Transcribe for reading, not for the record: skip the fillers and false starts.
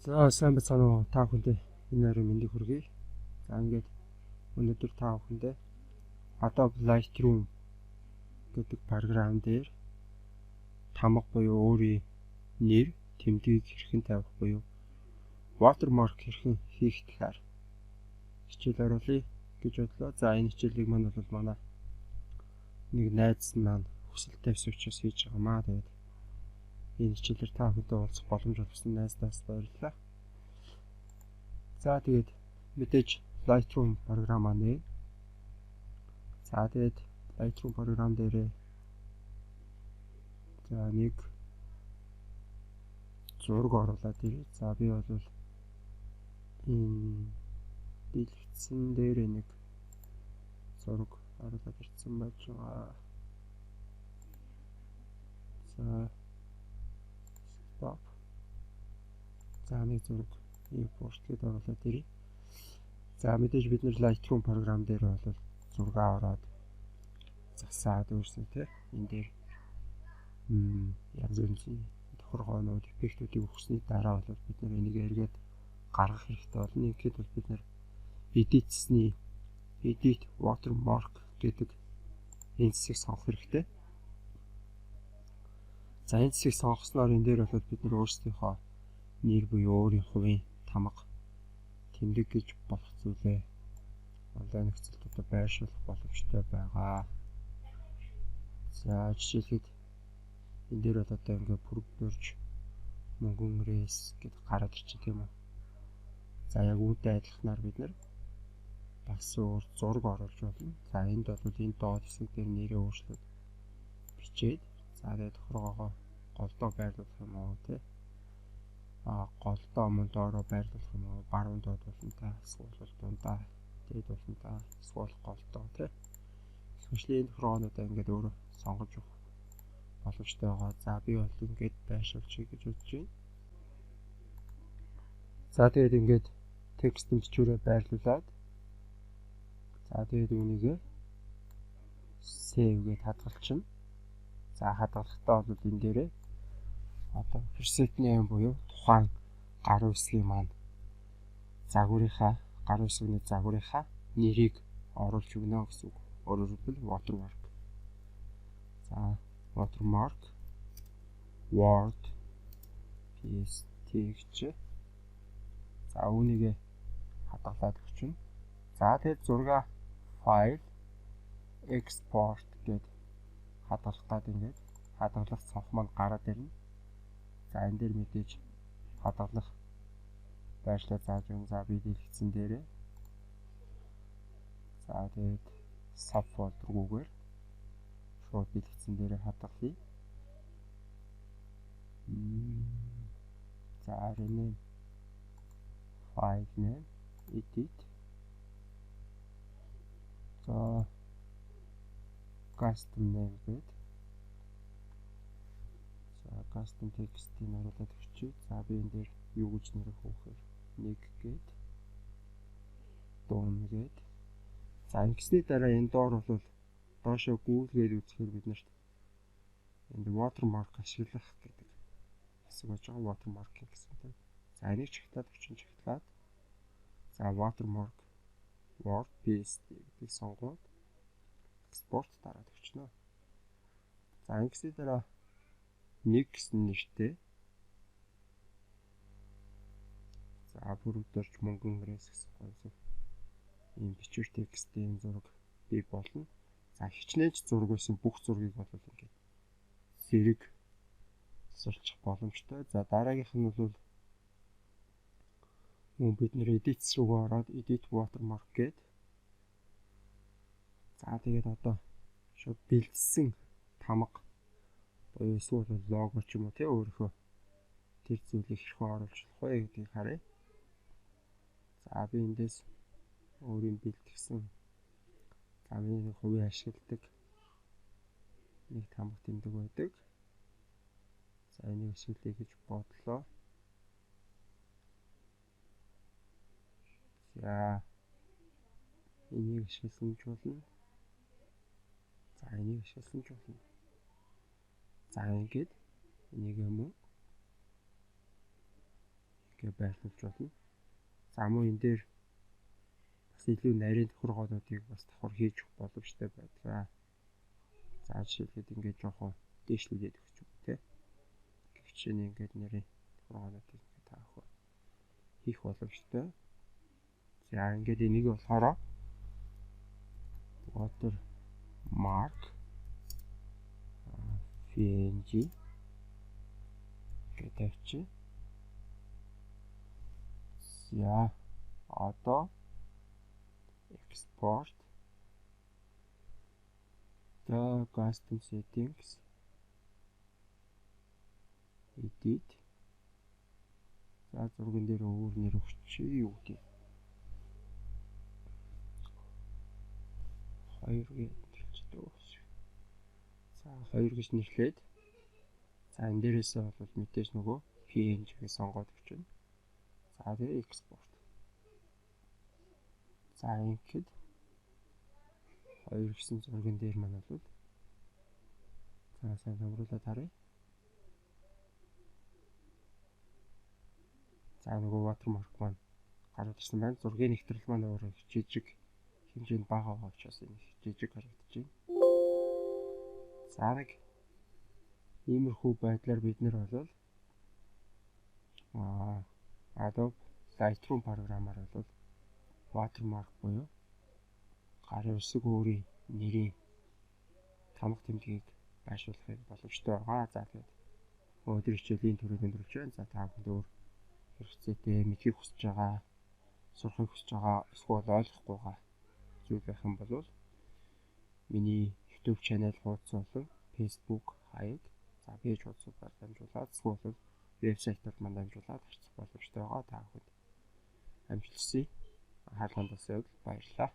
За сайн бацхан уу та бүхэндээ энэ өрөө мэндийг хүргэе. За ингээд өнөөдөр та бүхэндээ Adobe Lightroom гэдэг програм дээр тамга буюу өөрийн нэр, тэмдгийг хэрхэн тавих буюу watermark хэрхэн хийх талаар хичээл оруулъя гэж бодлоо. За энэ хичээлийг маань бол манай нэг найз маань хүсэлт тавьсан учраас хийж байгаамаа. Тэгээд энэ хичээлээр та бүхэндээ уулзах боломж олгосон найздаас баярлалаа. За тэгээд мэдээж Lightroom програмаа нэ. За тэгээд Lightroom програм дээр за нэг зураг оруулаад ирээ. За би бол энэ дэлгэцэн дээр нэг зураг оруулаад ирсэн байж байгаа. За stop. За нэг зураг import гэдээ оруулаад ирээ. За мэдээж бид нэр Lightroom програм дээр бол зургаа ороод засаад өөрсөн тий. Энэ дээр янз бүрийн тохиргоонууд, эффектүүдийг өгсөний дараа бол бид нэр энийг эргээд гаргах хэрэгтэй болно. Ингээд бол бид нэр edit watermark гэдэг энэ хэсгийг сонгох хэрэгтэй. За энэ хэсгийг сонгосноор энэ дээр бол бид нэр өөрсдийнхөө нэр буюу өөрийн хувийн тамга тэмдэг гэж болох зүйлээ онлайн нөхцөлд байршуулах боломжтой байгаа. За жишээлбэл энэ дээр бол одоо ингээд бүрдүүлж мөнгөн рэс гэдэг гараад ирчих тийм үү. За яг үүнтэй адилханаар бид нэр бас өөр зураг оруулж болно. За энд бол энэ доод хэсэг дээр нэрээ өөрчлөөд бичээд за тэгээд тохиргоогоо голдоо байрлуулах юм уу тий. Голдоо мөн доороо байрлуулах юм уу? Баруун доод болно та. Эсвэл дундаа дээд болно та. Эсвэл голдоо тий. Эсвэл энэ тохиргоонуудаа ингээд өөрөө сонгож өгөх боломжтой байгаа. За би бол ингээд байршуулчих гэж бодож байна. За тэгээд ингээд текст бичвэрээ байрлуулад за тэгээд үүнийг save гэж хадгалчихна. За хадгалахдаа бол энэ дээрээ одоо preset name буюу тухайн гаруй хэсгийн маань гаруй хэсгийн загварынхаа нэрийг оруулж өгнө гэсэн үг. Өөрөөр хэлбэл watermark. За watermark word pst гэж. За үүнийг хадгалаад өгчнө. За тэгээд зураг файл export гэд хадгалахад ингээд хадгалах цонх маань гараад ирнэ. За энэ дээр мэдээж хадгалах байршлаа зааж өгнө. За би дэлгэцэн дээрээ. За тэгээд subfolder-гүйгээр шууд дэлгэцэн дээрээ хадгалъя. За rename file name edit. За custom name гэдэг. За custom text-ийг оруулаад өгчий. За би энэ дээр юу гэж нэрх өгөхөөр нэг гээд дуун гээд. За ингэсний дараа энэ доор бол доошоо гүйлгээд үзэхээр бид нарт энд watermark ашиглах гэдэг хэсэг байж байгаа. Watermark гэсэн тийм. За энийг чагтаад чагтлаад за watermark word pst гэдгийг сонгоод export дараад өгчнө. За ингэсний дараа нэг гэсэн нэртэй за бүрдүүлж мөнгөн рэс гэсэн гонцов ийм бичвэр текстийн зураг бий болно. За хичнээн ч зураг байсан бүх зургийг бол ингээд зэрэг засварлах боломжтой. За дараагийнх нь бол бид нэр edit руугаа ороод edit watermark гээд за тэгээд одоо шууд бэлдсэн тамга буюу эсвэл лого ч юм уу тий өөрийнхөө тэр зүйлийг хэрхэн оруулж болох вэ гэдгийг харъя. За би эндээс өөрийн бэлтгэсэн за миний хувийн ашигладаг нэг тамга тэмдэг байдаг. За энийг ашиглая гэж бодлоо. За энийг ашигласан ч болно. За энийг ашигласан ч болно. За ингээд энийг мөн гэж байрлуулж болно. За мөн энэ дээр бас илүү нарийн тохиргоонуудыг бас давхар хийж өгөх боломжтой байдаг. За жишээлбэл ингээд жоохон дээшлүүлээд өгч юм те. Гэвч ингээд нарийн тохиргоонуудыг ингээд таах хийх боломжтой. За ингээд энийг болохоор watermark png гэдэг чи. За одоо export the custom settings edit. За зурган дээр өөр нэр өгчий юу гэдэг. 2 гэж нэрлэлцдэг. За 2 гэж нэрлээд за энэ дээрээсээ бол мэдээж нөгөө PNG-г сонгоод өгчнө. За тэгээ export. За ингээд 2 гэсэн зурган дээр маань бол за сайн хамруулаад харъя. За нөгөө watermark маань гараад ирсэн байна. Зургийн нэвтрэл маань өөрөө жижиг хэмжээнд бага байгаа учраас энэ жижиг харагдаж байна. За нэг иймэрхүү байдлаар бид нэр бол Adobe Lightroom програмаар бол watermark буюу гарын үсэг өөрийн нэрийн тамга тэмдгийг байршуулахын боломжтой байгаа. За тэгээд өнөөдөр хичээлийн төрөйг өндөрлж байна. За та бүхэнд өөр хэрэгцээтэй мэдхийг хүсэж байгаа, сурахыг хүсэж байгаа, эсвэл ойлгохгүй байгаа зүйл байх юм бол миний YouTube channel хуудас болон Facebook хаяг за пэйж хуудасаар дамжуулаад эсвэл вебсайтаар манд дамжуулаад харьцах боломжтой байгаа. Та бүхэнд амжилт хүсье. Хаалганд бас явбал баярлалаа.